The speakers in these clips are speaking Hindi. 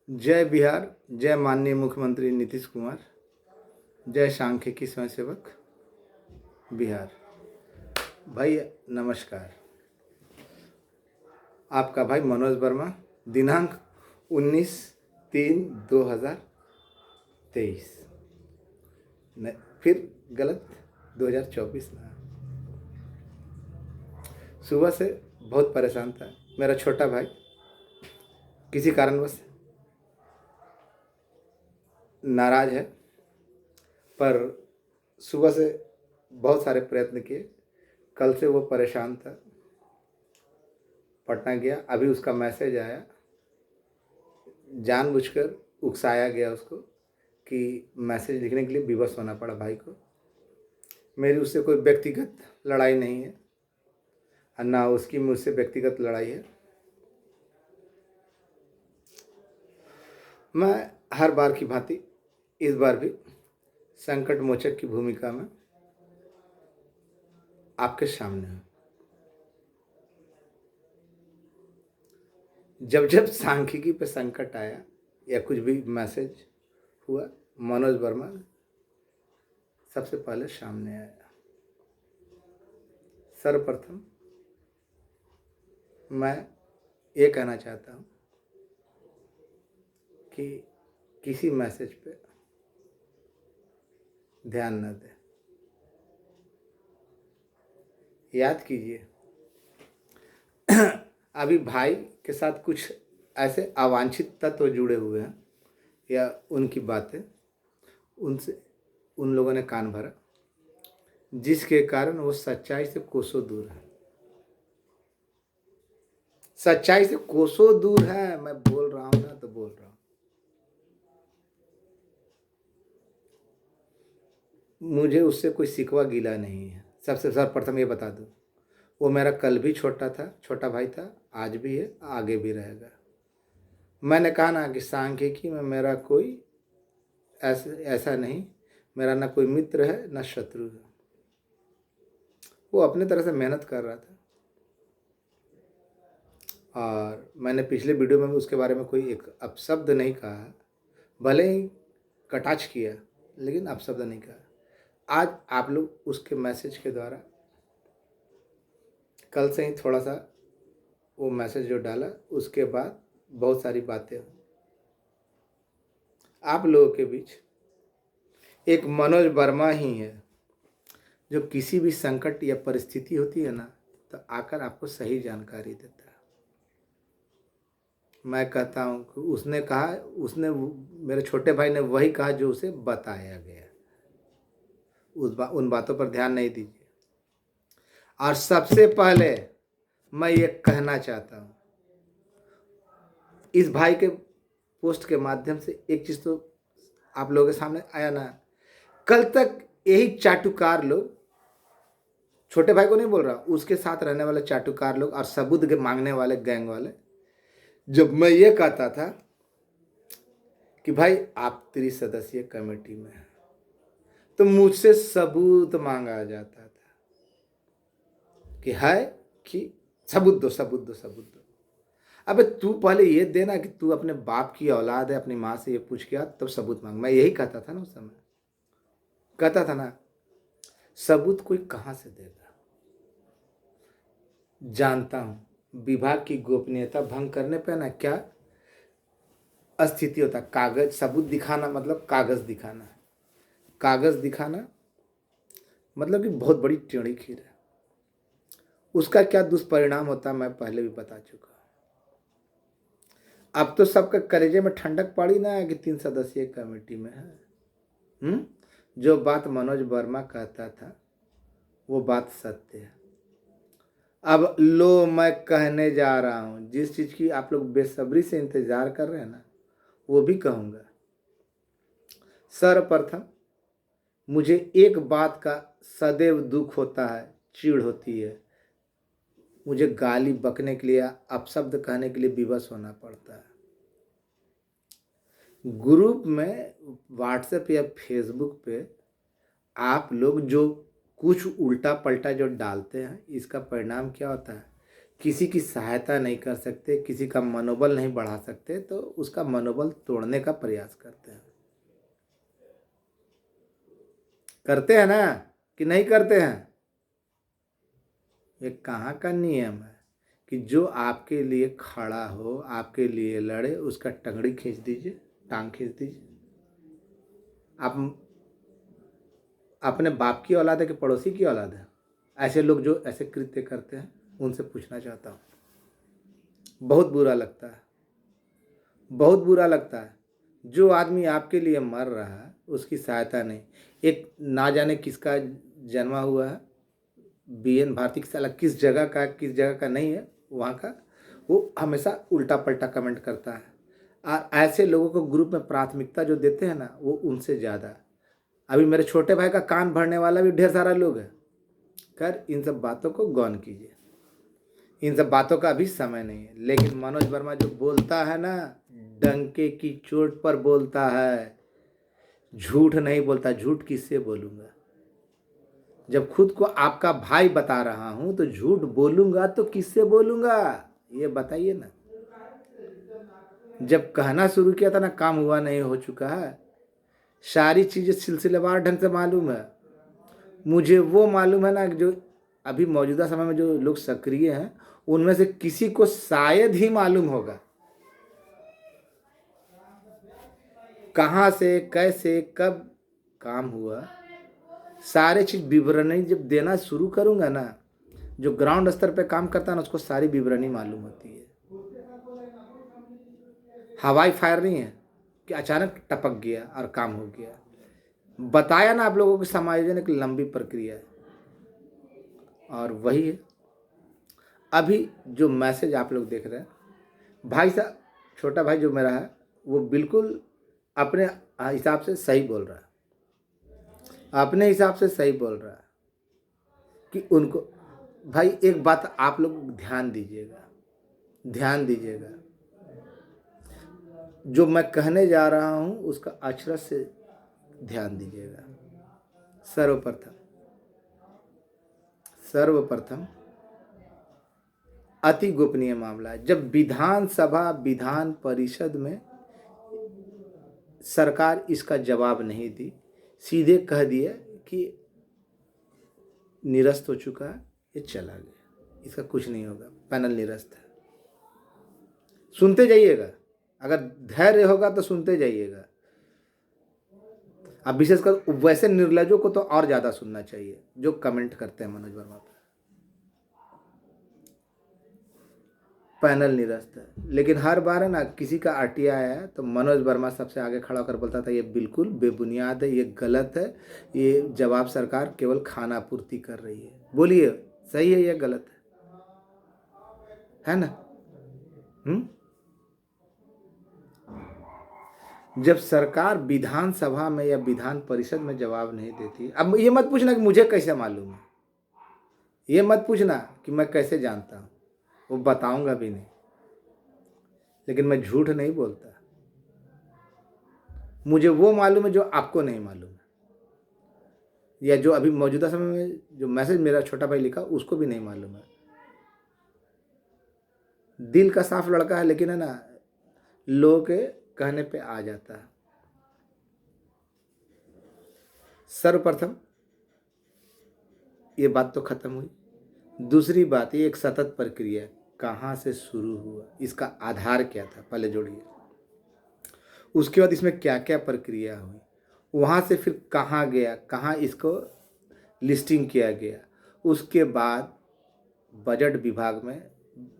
जय बिहार, जय माननीय मुख्यमंत्री नीतीश कुमार, जय सांख्यिकी स्वयंसेवक बिहार। भाई नमस्कार। आपका भाई मनोज वर्मा, दिनांक 19/3/2023। फिर गलत 2024 ना। सुबह से बहुत परेशान था। मेरा छोटा भाई किसी कारणवश नाराज है, पर सुबह से बहुत सारे प्रयत्न किए। कल से वो परेशान था, पटना गया। अभी उसका मैसेज आया, जानबूझकर उकसाया गया उसको कि मैसेज लिखने के लिए विवश होना पड़ा भाई को। मेरी उससे कोई व्यक्तिगत लड़ाई नहीं है और ना उसकी मुझसे व्यक्तिगत लड़ाई है। मैं हर बार की भांति इस बार भी संकट मोचक की भूमिका में आपके सामने हूँ। जब जब सांख्यिकी पे संकट आया या कुछ भी मैसेज हुआ, मनोज वर्मा सबसे पहले सामने आया। सर्वप्रथम मैं ये कहना चाहता हूँ कि किसी मैसेज पे ध्यान न दें। याद कीजिए, अभी भाई के साथ कुछ ऐसे अवांछित तत्व जुड़े हुए हैं या उनकी बातें, उनसे उन लोगों ने कान भरा, जिसके कारण वो सच्चाई से कोसों दूर है। सच्चाई से कोसों दूर है। मैं बोल रहा हूं ना तो बोल रहा हूं। मुझे उससे कोई सिकवा गिला नहीं है। सबसे सर्वप्रथम ये बता दूं, वो मेरा कल भी छोटा भाई था, आज भी है, आगे भी रहेगा। मैंने कहा ना कि सांख्यिकी में मेरा कोई ऐसा नहीं, मेरा ना कोई मित्र है ना शत्रु है। वो अपने तरह से मेहनत कर रहा था और मैंने पिछले वीडियो में भी उसके बारे में कोई एक अपशब्द नहीं कहा, भले ही कटाक्ष किया, लेकिन अपशब्द नहीं कहा। आज आप लोग उसके मैसेज के द्वारा, कल से ही थोड़ा सा वो मैसेज जो डाला उसके बाद बहुत सारी बातें हुई। आप लोगों के बीच एक मनोज वर्मा ही है जो किसी भी संकट या परिस्थिति होती है ना, तो आकर आपको सही जानकारी देता है। मैं कहता हूँ कि उसने कहा, मेरे छोटे भाई ने वही कहा जो उसे बताया गया। उन बातों पर ध्यान नहीं दीजिए। और सबसे पहले मैं ये कहना चाहता हूँ, इस भाई के पोस्ट के माध्यम से एक चीज़ तो आप लोगों के सामने आया ना। कल तक यही चाटुकार लोग, छोटे भाई को नहीं बोल रहा, उसके साथ रहने वाले चाटुकार लोग और सबूत के मांगने वाले गैंग वाले, जब मैं ये कहता था कि भाई आप 30 सदस्यीय कमेटी में हैं, तो मुझसे सबूत मांगा जाता था कि है कि सबूत दो, सबूत दो, सबूत दो। अबे तू पहले ये देना कि तू अपने बाप की औलाद है, अपनी माँ से ये पूछ के आ, तब सबूत मांग। मैं यही कहता था ना उस समय, कहता था ना। सबूत कोई कहाँ से देगा? जानता हूं विभाग की गोपनीयता भंग करने पे ना क्या स्थिति होता। कागज सबूत दिखाना मतलब कागज दिखाना, कागज दिखाना मतलब कि बहुत बड़ी टेढ़ी खीर है। उसका क्या दुष्परिणाम होता मैं पहले भी बता चुका। अब तो सबके कलेजे में ठंडक पड़ी ना कि 3 सदस्यीय कमेटी में है। जो बात मनोज वर्मा कहता था वो बात सत्य है। अब लो मैं कहने जा रहा हूं, जिस चीज की आप लोग बेसब्री से इंतजार कर रहे हैं ना, वो भी कहूंगा। सर्वप्रथम मुझे एक बात का सदैव दुख होता है, चिढ़ होती है। मुझे गाली बकने के लिए, अपशब्द कहने के लिए विवश होना पड़ता है। ग्रुप में व्हाट्सएप या फेसबुक पे आप लोग जो कुछ उल्टा पलटा जो डालते हैं, इसका परिणाम क्या होता है किसी की सहायता नहीं कर सकते, किसी का मनोबल नहीं बढ़ा सकते, तो उसका मनोबल तोड़ने का प्रयास करते हैं ना कि नहीं करते हैं? ये कहाँ का नियम है कि जो आपके लिए खड़ा हो, आपके लिए लड़े, उसका टंगड़ी खींच दीजिए, टांग खींच दीजिए। आप अपने बाप की औलाद है कि पड़ोसी की औलाद है? ऐसे लोग जो ऐसे कृत्य करते हैं, उनसे पूछना चाहता हूँ। बहुत बुरा लगता है, बहुत बुरा लगता है। जो आदमी आपके लिए मर रहा है, उसकी सहायता नहीं। एक ना जाने किसका जन्मा हुआ है, बीएन भारती की साला किस जगह का नहीं है वहाँ का, वो हमेशा उल्टा पलटा कमेंट करता है। और ऐसे लोगों को ग्रुप में प्राथमिकता जो देते हैं ना, वो उनसे ज़्यादा। अभी मेरे छोटे भाई का कान भरने वाला भी ढेर सारा लोग है। कर इन सब बातों को गौन कीजिए, इन सब बातों का अभी समय नहीं है। लेकिन मनोज वर्मा जो बोलता है ना, डंके की चोट पर बोलता है, झूठ नहीं बोलता। झूठ किससे बोलूँगा? जब खुद को आपका भाई बता रहा हूँ तो झूठ बोलूँगा तो किससे बोलूँगा? ये बताइए ना। जब कहना शुरू किया था ना, काम हुआ नहीं हो चुका है। सारी चीज़ें सिलसिलेवार ढंग से मालूम है मुझे। वो मालूम है ना जो अभी मौजूदा समय में जो लोग सक्रिय हैं, उनमें से किसी को शायद ही मालूम होगा कहाँ से, कैसे, कब काम हुआ। सारे चीज़ विवरणी जब देना शुरू करूँगा ना, जो ग्राउंड स्तर पे काम करता है ना, उसको सारी विवरणी मालूम होती है। हवाई फायर नहीं है कि अचानक टपक गया और काम हो गया। बताया ना आप लोगों को, समायोजन एक लंबी प्रक्रिया है। और वही है अभी जो मैसेज आप लोग देख रहे हैं। भाई साहब, छोटा भाई जो मेरा है, वो बिल्कुल अपने हिसाब से सही बोल रहा है, अपने हिसाब से सही बोल रहा है कि उनको। भाई एक बात आप लोग ध्यान दीजिएगा, ध्यान दीजिएगा। जो मैं कहने जा रहा हूँ उसका अक्षर से ध्यान दीजिएगा। सर्वप्रथम अति गोपनीय मामला है। जब विधानसभा विधान परिषद में सरकार इसका जवाब नहीं दी, सीधे कह दिया कि निरस्त हो चुका है, ये चला गया, इसका कुछ नहीं होगा, पैनल निरस्त है। सुनते जाइएगा, अगर धैर्य होगा तो सुनते जाइएगा। अब विशेषकर वैसे निर्लजों को तो और ज़्यादा सुनना चाहिए जो कमेंट करते हैं मनोज वर्मा पर। पैनल निरस्त है, लेकिन हर बार है ना, किसी का आरटीआई आया तो मनोज वर्मा सबसे आगे खड़ा होकर बोलता था ये बिल्कुल बेबुनियाद है, ये गलत है, ये जवाब सरकार केवल खाना पूर्ति कर रही है। बोलिए सही है या गलत है ना? जब सरकार विधानसभा में या विधान परिषद में जवाब नहीं देती, अब ये मत पूछना कि मुझे कैसे मालूम है, ये मत पूछना कि मैं कैसे जानता हूँ, वो बताऊंगा भी नहीं। लेकिन मैं झूठ नहीं बोलता, मुझे वो मालूम है जो आपको नहीं मालूम है, या जो अभी मौजूदा समय में जो मैसेज मेरा छोटा भाई लिखा उसको भी नहीं मालूम है। दिल का साफ लड़का है, लेकिन है ना, लोगों के कहने पे आ जाता है। सर्वप्रथम ये बात तो खत्म हुई। दूसरी बात, ये एक सतत प्रक्रिया, कहाँ से शुरू हुआ, इसका आधार क्या था, पहले जोड़िए। उसके बाद इसमें क्या क्या प्रक्रिया हुई, वहाँ से फिर कहाँ गया, कहाँ इसको लिस्टिंग किया गया। उसके बाद बजट विभाग में,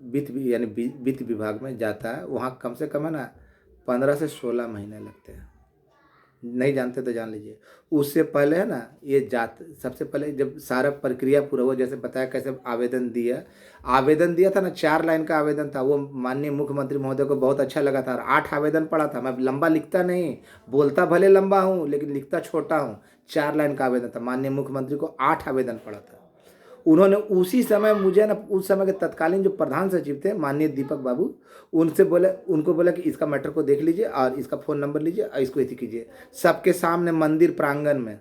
वित्त विभाग में जाता है। वहाँ कम से कम है ना 15 से 16 महीने लगते हैं। नहीं जानते तो जान लीजिए। उससे पहले है ना, ये सबसे पहले जब सारा प्रक्रिया पूरा हुआ, जैसे बताया कैसे आवेदन दिया था ना, 4 लाइन का आवेदन था। वो माननीय मुख्यमंत्री महोदय को बहुत अच्छा लगा था और 8 आवेदन पड़ा था। मैं लंबा लिखता नहीं, बोलता भले लंबा हूँ लेकिन लिखता छोटा हूँ। 4 लाइन का आवेदन था, माननीय मुख्यमंत्री को 8 आवेदन पड़ा था। उन्होंने उसी समय मुझे ना, उस समय के तत्कालीन जो प्रधान सचिव थे माननीय दीपक बाबू, उनको बोला कि इसका मैटर को देख लीजिए और इसका फ़ोन नंबर लीजिए और इसको इति कीजिए। सबके सामने मंदिर प्रांगण में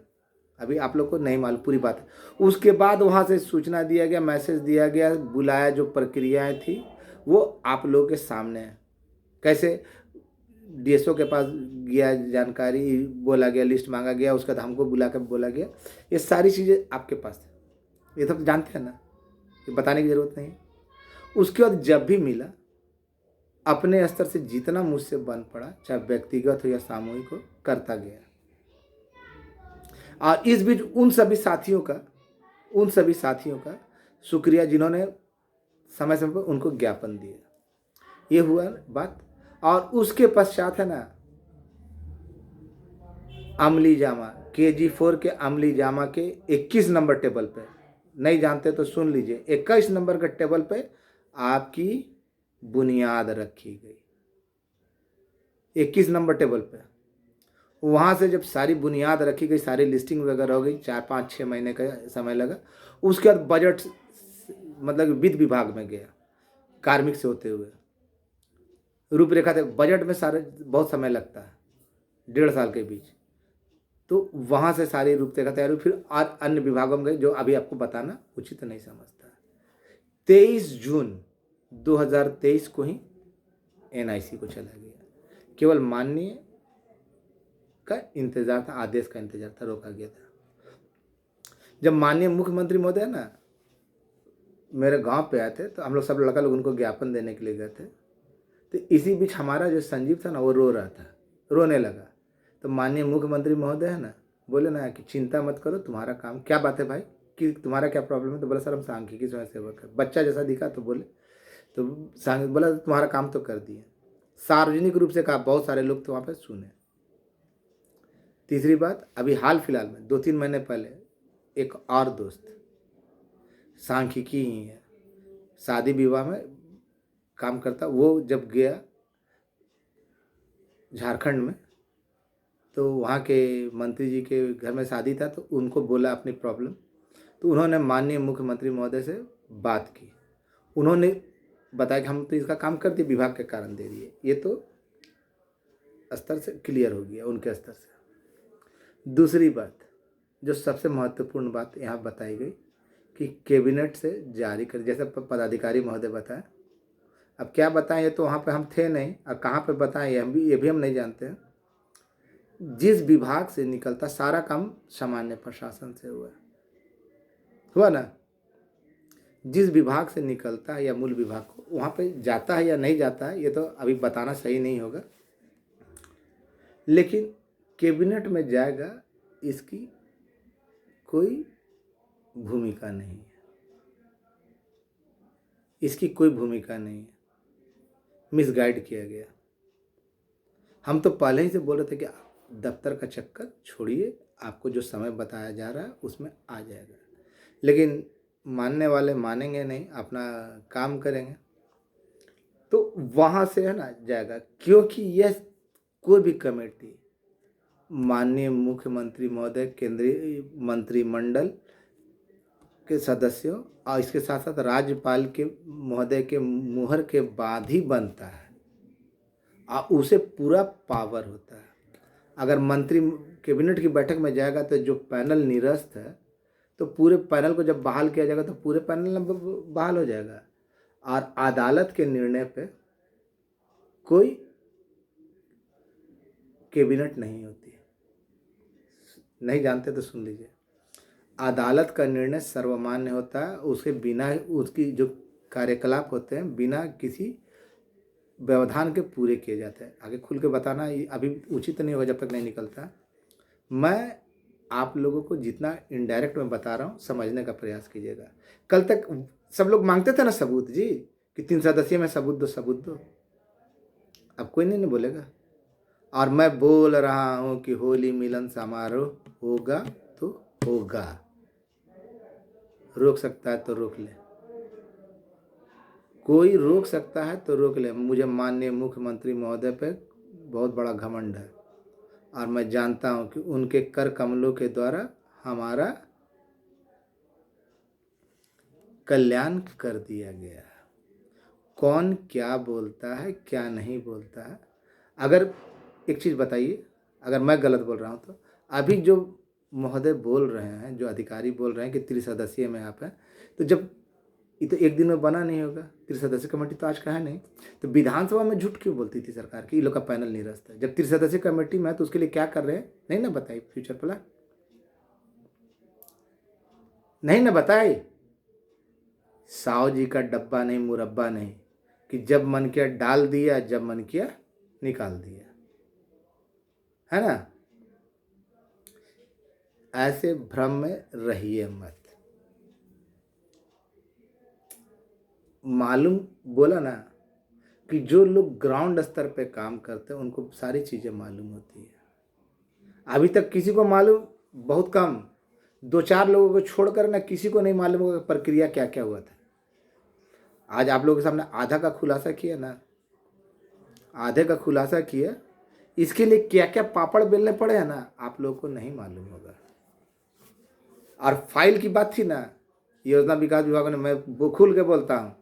अभी आप लोग को नहीं मालूम पूरी बात है। उसके बाद वहाँ से सूचना दिया गया, मैसेज दिया गया, बुलाया, जो प्रक्रियाएं थी वो आप लोगों के सामने है। कैसे डीएसओ के पास गया, जानकारी बोला गया, लिस्ट मांगा गया, उसका बाद हमको बुला कर बोला गया, ये सारी चीज़ें आपके पास है, ये सब जानते हैं ना, ये बताने की ज़रूरत नहीं है। उसके बाद जब भी मिला अपने स्तर से जितना मुझसे बन पड़ा, चाहे व्यक्तिगत हो या सामूहिक हो, करता गया। और इस बीच उन सभी साथियों का शुक्रिया जिन्होंने समय समय पर उनको ज्ञापन दिया। ये हुआ बात। और उसके पश्चात है ना, अमली जामा, KG4 के अमली जामा के 21 नंबर टेबल पे, नहीं जानते तो सुन लीजिए, 21 नंबर के टेबल पे आपकी बुनियाद रखी गई। 21 नंबर टेबल पे वहाँ से जब सारी बुनियाद रखी गई, सारी लिस्टिंग वगैरह हो गई, 4-5-6 महीने का समय लगा। उसके बाद बजट मतलब वित्त विभाग में गया, कार्मिक से होते हुए रूपरेखा थे। बजट में सारे बहुत समय लगता है, 1.5 साल के बीच। तो वहाँ से सारी रूपरेखा तैयार हुई। फिर अन्य विभागों में गए, जो अभी आपको बताना उचित नहीं समझता। 23 जून 2023 को ही NIC को चला गया। केवल माननीय का इंतजार था, आदेश का इंतजार था, रोका गया था। जब माननीय मुख्यमंत्री महोदय ना मेरे गांव पे आए थे, तो हम लोग सब लड़का लोग उनको ज्ञापन देने के लिए गए थे। तो इसी बीच हमारा जो संजीव था ना, वो रो रहा था, रोने लगा। तो माननीय मुख्यमंत्री महोदय है ना, बोले ना कि चिंता मत करो, तुम्हारा काम। क्या बात है भाई, कि तुम्हारा क्या प्रॉब्लम है? तो बोला सर हम सांख्यिकी स्वयं सेवक है। बच्चा जैसा दिखा तो बोले, तो बोला तुम्हारा काम तो कर दिए। सार्वजनिक रूप से कहा, बहुत सारे लोग तो वहाँ पे सुने। तीसरी बात, अभी हाल फिलहाल में 2-3 महीने पहले एक और दोस्त, सांख्यिकी ही है, शादी विवाह में काम करता, वो जब गया झारखंड में, तो वहाँ के मंत्री जी के घर में शादी था, तो उनको बोला अपनी प्रॉब्लम। तो उन्होंने माननीय मुख्यमंत्री महोदय से बात की। उन्होंने बताया कि हम तो इसका काम करते, विभाग के कारण दे दिए। ये तो स्तर से क्लियर हो गया, उनके स्तर से। दूसरी बात, जो सबसे महत्वपूर्ण बात यहाँ बताई गई कि कैबिनेट से जारी कर, जैसे पदाधिकारी महोदय बताएं। अब क्या बताएं, ये तो वहाँ पे हम थे नहीं, और कहाँ पे बताएं ये भी हम नहीं जानते हैं। जिस विभाग से निकलता सारा काम सामान्य प्रशासन से हुआ ना। जिस विभाग से निकलता है या मूल विभाग को वहाँ पे जाता है या नहीं जाता है, ये तो अभी बताना सही नहीं होगा। लेकिन कैबिनेट में जाएगा, इसकी कोई भूमिका नहीं है, इसकी कोई भूमिका नहीं है। मिसगाइड किया गया। हम तो पहले ही से बोल रहे थे कि दफ्तर का चक्कर छोड़िए, आपको जो समय बताया जा रहा है उसमें आ जाएगा। लेकिन मानने वाले मानेंगे नहीं, अपना काम करेंगे। तो वहाँ से है ना जाएगा, क्योंकि यह कोई भी कमेटी माननीय मुख्यमंत्री महोदय, केंद्रीय मंत्रिमंडल के सदस्यों और इसके साथ साथ राज्यपाल के महोदय के मुहर के बाद ही बनता है, और उसे पूरा पावर होता है। अगर मंत्री कैबिनेट की बैठक में जाएगा तो जो पैनल निरस्त है, तो पूरे पैनल को जब बहाल किया जाएगा तो पूरे पैनल बहाल हो जाएगा। और अदालत के निर्णय पे कोई कैबिनेट नहीं होती। नहीं जानते तो सुन लीजिए, अदालत का निर्णय सर्वमान्य होता है, उसके बिना उसकी जो कार्यकलाप होते हैं बिना किसी व्यवधान के पूरे किए जाते हैं। आगे खुल के बताना अभी उचित नहीं होगा जब तक नहीं निकलता। मैं आप लोगों को जितना इनडायरेक्ट में बता रहा हूँ, समझने का प्रयास कीजिएगा। कल तक सब लोग मांगते थे ना सबूत जी, कि 3 सदस्यीय में सबूत दो। अब कोई नहीं बोलेगा। और मैं बोल रहा हूँ कि होली मिलन समारोह होगा तो होगा। रोक सकता है तो रोक ले, कोई रोक सकता है तो रोक ले। मुझे माननीय मुख्यमंत्री महोदय पे बहुत बड़ा घमंड है, और मैं जानता हूं कि उनके कर कमलों के द्वारा हमारा कल्याण कर दिया गया है। कौन क्या बोलता है, क्या नहीं बोलता है। अगर एक चीज़ बताइए, अगर मैं गलत बोल रहा हूं तो अभी जो महोदय बोल रहे हैं, जो अधिकारी बोल रहे हैं कि त्रिसदस्यीय में आप हैं, तो जब ये तो एक दिन में बना नहीं होगा, त्रिसदस्यीय कमेटी तो आज का है नहीं, तो विधानसभा में झूठ क्यों बोलती थी सरकार कि ये लोग का पैनल नहीं रचता? जब त्रिसदस्यीय कमेटी में है तो उसके लिए क्या कर रहे हैं, नहीं ना बताई फ्यूचर प्लान, नहीं ना बताई। साव जी का डब्बा नहीं, मुरब्बा नहीं, कि जब मन किया डाल दिया, जब मन किया निकाल दिया, है ना? ऐसे भ्रम में रहिए मत। मालूम बोला ना कि जो लोग ग्राउंड स्तर पे काम करते हैं उनको सारी चीज़ें मालूम होती है। अभी तक किसी को मालूम बहुत कम, 2-4 लोगों को छोड़कर ना किसी को नहीं मालूम होगा प्रक्रिया क्या क्या हुआ था। आज आप लोगों के सामने आधा का खुलासा किया ना, आधे का खुलासा किया, इसके लिए क्या क्या पापड़ बेलने पड़े हैं ना, आप लोगों को नहीं मालूम होगा। और फाइल की बात थी ना, योजना विकास विभाग ने, मैं वो खुल के बोलता हूँ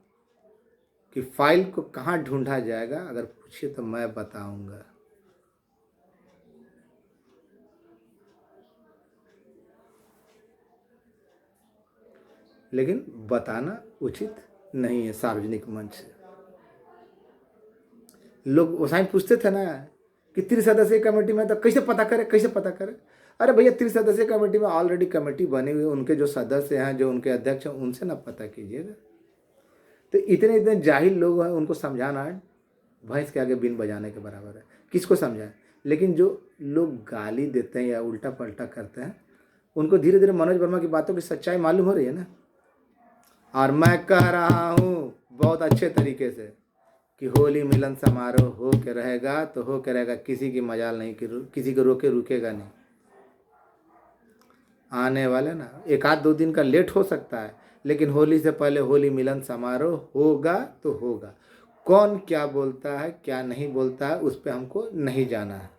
कि फाइल को कहाँ ढूंढा जाएगा, अगर पूछिए तो मैं बताऊंगा। लेकिन बताना उचित नहीं है सार्वजनिक मंच से। लोग वसाइन पूछते थे ना कि त्रिसदस्यीय कमेटी में, तो कैसे पता करे, कैसे पता करे? अरे भैया, त्रिसदस्यीय कमेटी में ऑलरेडी कमेटी बनी हुई है, उनके जो सदस्य हैं, जो उनके अध्यक्ष हैं, उनसे ना पता कीजिएगा। तो इतने इतने जाहिल लोग हैं, उनको समझाना भैंस के आगे बीन बजाने के बराबर है। किसको समझाएं? लेकिन जो लोग गाली देते हैं या उल्टा पलटा करते हैं, उनको धीरे धीरे मनोज वर्मा की बातों की सच्चाई मालूम हो रही है ना। और मैं कह रहा हूँ बहुत अच्छे तरीके से कि होली मिलन समारोह हो के रहेगा तो हो के रहेगा, किसी की मजाल नहीं, किसी को रोके रुकेगा नहीं। आने वाले ना 1-2 दिन का लेट हो सकता है, लेकिन होली से पहले होली मिलन समारोह होगा तो होगा। कौन क्या बोलता है क्या नहीं बोलता है उस पर हमको नहीं जाना है,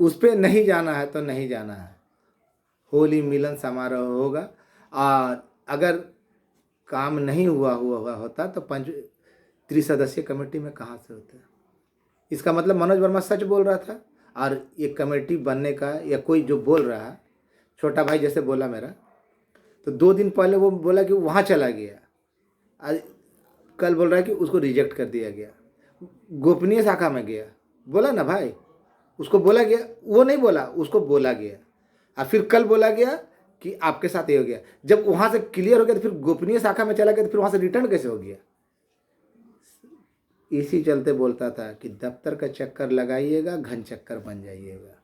उस पर नहीं जाना है तो नहीं जाना है। होली मिलन समारोह होगा। और अगर काम नहीं हुआ होता तो त्रिसदस्यीय कमेटी में कहाँ से होता है? इसका मतलब मनोज वर्मा सच बोल रहा था। और ये कमेटी बनने का, या कोई जो बोल रहा है, छोटा भाई जैसे बोला मेरा, तो 2 दिन पहले वो बोला कि वहाँ चला गया, आज कल बोल रहा है कि उसको रिजेक्ट कर दिया गया, गोपनीय शाखा में गया। बोला ना भाई, उसको बोला गया, वो नहीं बोला, उसको बोला गया। और फिर कल बोला गया कि आपके साथ ये हो गया। जब वहाँ से क्लियर हो गया तो फिर गोपनीय शाखा में चला गया, तो फिर वहाँ से रिटर्न कैसे हो गया? इसी चलते बोलता था कि दफ्तर का चक्कर लगाइएगा, घन चक्कर बन जाइएगा।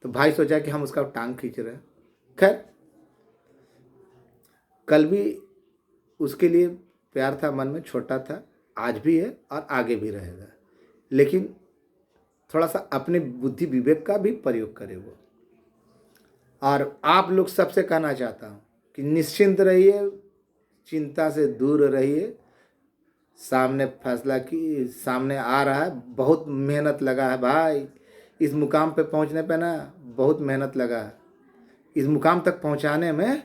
तो भाई सोचा कि हम उसका टांग खींच रहे हैं। खैर, कल भी उसके लिए प्यार था मन में, छोटा था, आज भी है और आगे भी रहेगा। लेकिन थोड़ा सा अपने बुद्धि विवेक का भी प्रयोग करे वो। और आप लोग सबसे कहना चाहता हूँ कि निश्चिंत रहिए, चिंता से दूर रहिए। सामने फैसला की सामने आ रहा है, बहुत मेहनत लगा है भाई, इस मुकाम पे पहुंचने पे ना बहुत मेहनत लगा है। इस मुकाम तक पहुंचाने में,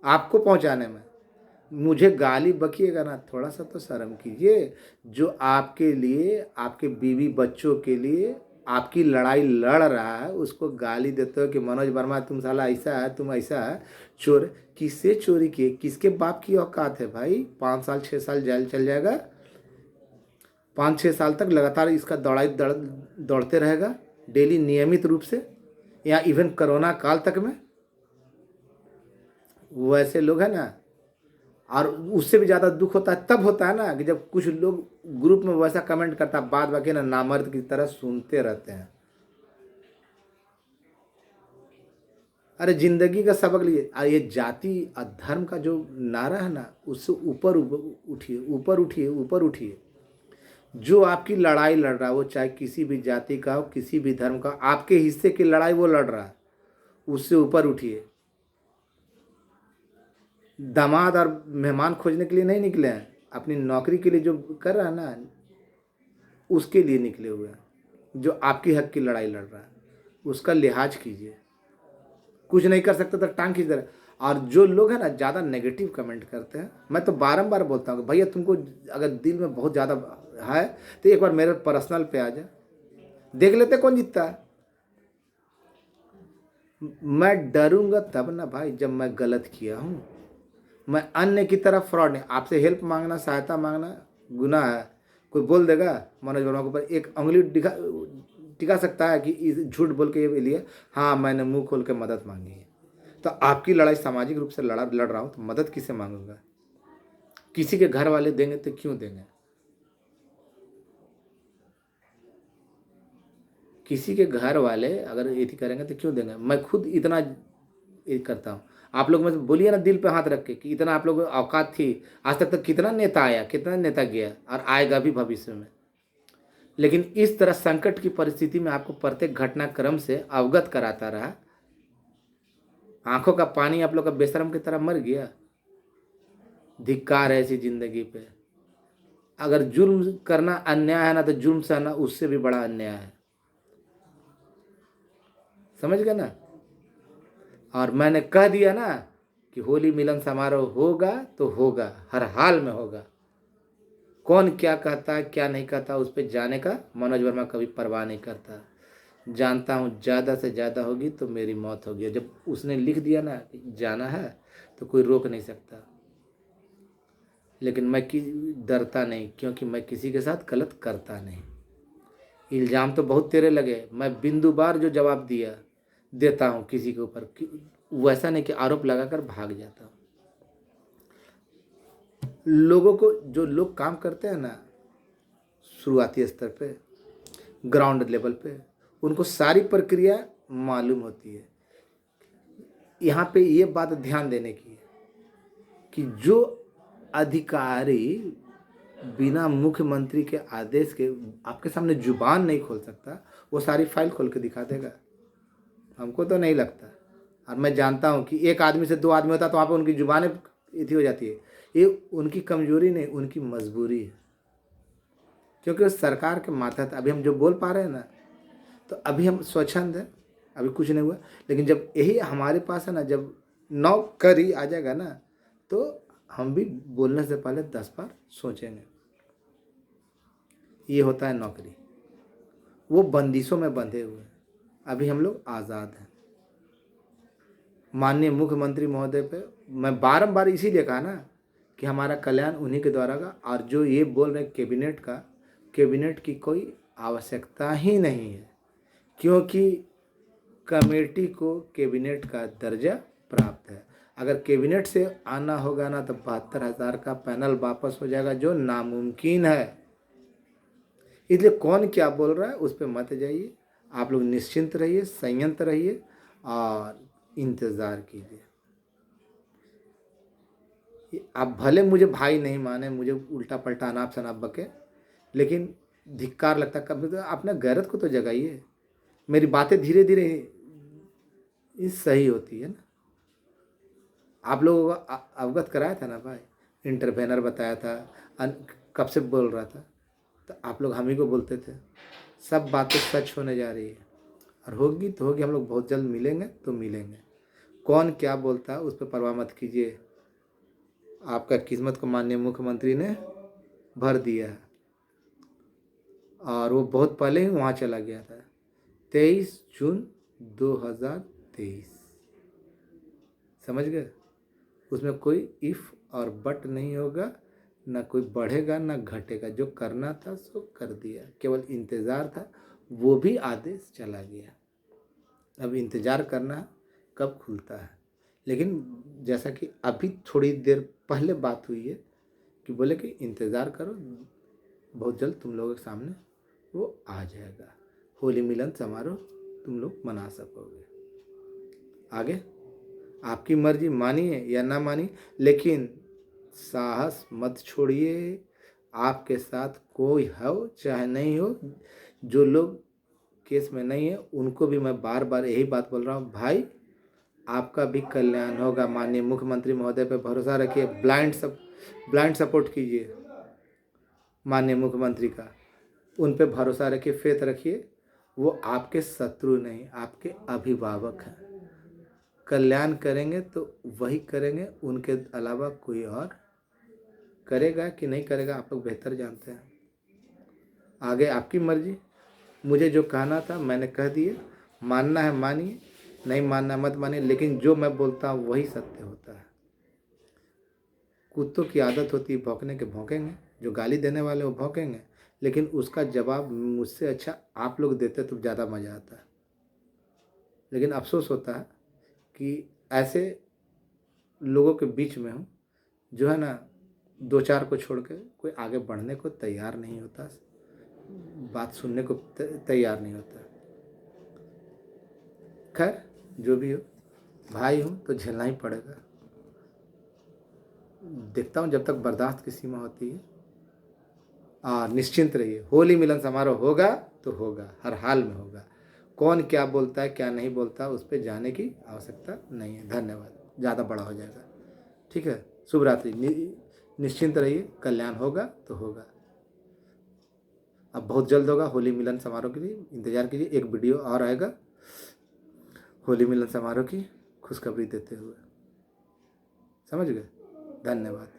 आपको पहुंचाने में, मुझे गाली बकिएगा ना, थोड़ा सा तो शर्म कीजिए। जो आपके लिए, आपके बीवी बच्चों के लिए आपकी लड़ाई लड़ रहा है, उसको गाली देते हो कि मनोज वर्मा तुम साला ऐसा है, तुम ऐसा है, चोर। किससे चोरी किए? किसके बाप की औकात है भाई? 5 साल 6 साल जेल चल जाएगा, 5-6 साल तक लगातार इसका दौड़ते रहेगा डेली नियमित रूप से, या इवन कोरोना काल तक में। वैसे लोग हैं ना। और उससे भी ज़्यादा दुख होता है तब होता है ना कि जब कुछ लोग ग्रुप में वैसा कमेंट करता है, बाद बाकी ना नामर्द की तरह सुनते रहते हैं। अरे जिंदगी का सबक लिए। ये जाति और धर्म का जो नारा है ना, उससे ऊपर उठिए, ऊपर उठिए, ऊपर उठिए। जो आपकी लड़ाई लड़ रहा है, वो चाहे किसी भी जाति का हो, किसी भी धर्म का, आपके हिस्से की लड़ाई वो लड़ रहा है, उससे ऊपर उठिए। दामाद और मेहमान खोजने के लिए नहीं निकले हैं, अपनी नौकरी के लिए जो कर रहा है ना, उसके लिए निकले हुए हैं। जो आपकी हक की लड़ाई लड़ रहा है उसका लिहाज कीजिए। कुछ नहीं कर सकते तो टांग खींच दे रहे। और जो लोग हैं ना ज़्यादा नेगेटिव कमेंट करते हैं, मैं तो बारंबार बोलता हूँ कि भैया तुमको अगर दिल में बहुत ज़्यादा है तो एक बार मेरे पर्सनल पे आ जा, देख लेते कौन जीतता है। मैं डरूंगा तब ना भाई जब मैं गलत किया हूँ। मैं अन्य की तरफ फ्रॉड नहीं। आपसे हेल्प मांगना, सहायता मांगना गुनाह है। कोई बोल देगा मनोज वर्मा के ऊपर एक उंगली टिका टिका सकता है कि झूठ बोल के ये लिए हाँ मैंने मुंह खोल के मदद मांगी है। तो आपकी लड़ाई सामाजिक रूप से लड़ रहा हूँ तो मदद किससे मांगूंगा? किसी के घर वाले देंगे तो क्यों देंगे? किसी के घर वाले अगर ये करेंगे तो क्यों देंगे? मैं खुद इतना ये करता हूँ। आप लोग में बोलिए ना दिल पे हाथ रख के कि इतना आप लोगों को औकात थी। आज तक तो कितना नेता आया, कितना नेता गया और आएगा भी भविष्य में। लेकिन इस तरह संकट की परिस्थिति में आपको प्रत्येक घटनाक्रम से अवगत कराता रहा। आंखों का पानी आप लोग का बेशरम की तरह मर गया। धिक्कार है ऐसी जिंदगी पे। अगर जुल्म करना अन्याय है ना तो जुल्म सहना उससे भी बड़ा अन्याय है। समझ गए ना? और मैंने कह दिया ना कि होली मिलन समारोह होगा तो होगा, हर हाल में होगा। कौन क्या कहता है क्या नहीं कहता उस पर जाने का मनोज वर्मा कभी परवाह नहीं करता। जानता हूँ ज़्यादा से ज़्यादा होगी तो मेरी मौत होगी। जब उसने लिख दिया ना कि जाना है तो कोई रोक नहीं सकता। लेकिन मैं डरता नहीं, क्योंकि मैं किसी के साथ गलत करता नहीं। इल्ज़ाम तो बहुत तेरे लगे, मैं बिंदु बार जो जवाब देता हूँ किसी के ऊपर, वैसा नहीं कि आरोप लगाकर भाग जाता हूँ। लोगों को, जो लोग काम करते हैं ना शुरुआती स्तर पे, ग्राउंड लेवल पे, उनको सारी प्रक्रिया मालूम होती है। यहाँ पे ये बात ध्यान देने की है कि जो अधिकारी बिना मुख्यमंत्री के आदेश के आपके सामने जुबान नहीं खोल सकता, वो सारी फाइल खोल के दिखा देगा। हमको तो नहीं लगता। और मैं जानता हूँ कि एक आदमी से दो आदमी होता तो वहाँ पे उनकी जुबानें इतनी हो जाती है। ये उनकी कमजोरी नहीं, उनकी मजबूरी है। क्योंकि उस सरकार के मातहत अभी हम जो बोल पा रहे हैं ना, तो अभी हम स्वच्छंद हैं, अभी कुछ नहीं हुआ। लेकिन जब यही हमारे पास है ना, जब नौकरी आ जाएगा ना, तो हम भी बोलने से पहले 10 बार सोचेंगे। ये होता है नौकरी। वो बंदिशों में बंधे हुए हैं, अभी हम लोग आज़ाद हैं। माननीय मुख्यमंत्री महोदय पे मैं बारंबार इसीलिए कहा ना कि हमारा कल्याण उन्हीं के द्वारा का। और जो ये बोल रहे कैबिनेट की कोई आवश्यकता ही नहीं है, क्योंकि कमेटी को कैबिनेट का दर्जा प्राप्त है। अगर कैबिनेट से आना होगा ना तो 72,000 का पैनल वापस हो जाएगा, जो नामुमकिन है। इसलिए कौन क्या बोल रहा है उस पर मत जाइए। आप लोग निश्चिंत रहिए, संयंत्र रहिए और इंतज़ार कीजिए। आप भले मुझे भाई नहीं माने, मुझे उल्टा पलटा अनाप शनाप बके, लेकिन धिक्कार लगता कभी तो अपना गैरत को तो जगाइए। मेरी बातें धीरे धीरे सही होती है ना। आप लोगों को अवगत कराया था ना भाई, इंटरवेनर बताया था, कब से बोल रहा था, तो आप लोग हम ही को बोलते थे। सब बातें सच होने जा रही है और होगी तो होगी। हम लोग बहुत जल्द मिलेंगे तो मिलेंगे। कौन क्या बोलता है उस पर परवाह मत कीजिए। आपका किस्मत को माननीय मुख्यमंत्री ने भर दिया है और वो बहुत पहले ही वहाँ चला गया था। 23 जून 2023, समझ गए? उसमें कोई इफ़ और बट नहीं होगा, ना कोई बढ़ेगा ना घटेगा। जो करना था सो कर दिया, केवल इंतज़ार था, वो भी आदेश चला गया। अब इंतज़ार करना कब खुलता है। लेकिन जैसा कि अभी थोड़ी देर पहले बात हुई है कि बोले कि इंतज़ार करो, बहुत जल्द तुम लोगों के सामने वो आ जाएगा। होली मिलन समारोह तुम लोग मना सकोगे। आगे आपकी मर्जी, मानिए या ना मानिए, लेकिन साहस मत छोड़िए। आपके साथ कोई हो चाहे नहीं हो, जो लोग केस में नहीं है उनको भी मैं बार बार यही बात बोल रहा हूँ, भाई आपका भी कल्याण होगा। माननीय मुख्यमंत्री महोदय पे भरोसा रखिए, ब्लाइंड सपोर्ट कीजिए माननीय मुख्यमंत्री का। उन पे भरोसा रखिए, फेथ रखिए। वो आपके शत्रु नहीं, आपके अभिभावक हैं। कल्याण करेंगे तो वही करेंगे, उनके अलावा कोई और करेगा कि नहीं करेगा आप लोग बेहतर जानते हैं। आगे आपकी मर्जी। मुझे जो कहना था मैंने कह दिया, मानना है मानिए, नहीं मानना है मत मानिए, लेकिन जो मैं बोलता हूँ वही सत्य होता है। कुत्तों की आदत होती है भौंकने के, भौंकेंगे, जो गाली देने वाले वो भौंकेंगे, लेकिन उसका जवाब मुझसे अच्छा आप लोग देते तो ज़्यादा मज़ा आता है। लेकिन अफसोस होता है कि ऐसे लोगों के बीच में हूँ जो है ना, दो चार को छोड़ के कोई आगे बढ़ने को तैयार नहीं होता, बात सुनने को तैयार नहीं होता। खैर जो भी हो, भाई हूँ तो झेलना ही पड़ेगा। देखता हूँ जब तक बर्दाश्त की सीमा होती है। निश्चिंत रहिए, होली मिलन समारोह होगा तो होगा, हर हाल में होगा। कौन क्या बोलता है क्या नहीं बोलता उस पर जाने की आवश्यकता नहीं है। धन्यवाद, ज़्यादा बड़ा हो जाएगा। ठीक है, शुभ रात्रि। निश्चिंत रहिए, कल्याण होगा तो होगा। अब बहुत जल्द होगा होली मिलन समारोह के लिए, इंतज़ार कीजिए। एक वीडियो और आएगा होली मिलन समारोह की खुशखबरी देते हुए। समझ गए? धन्यवाद।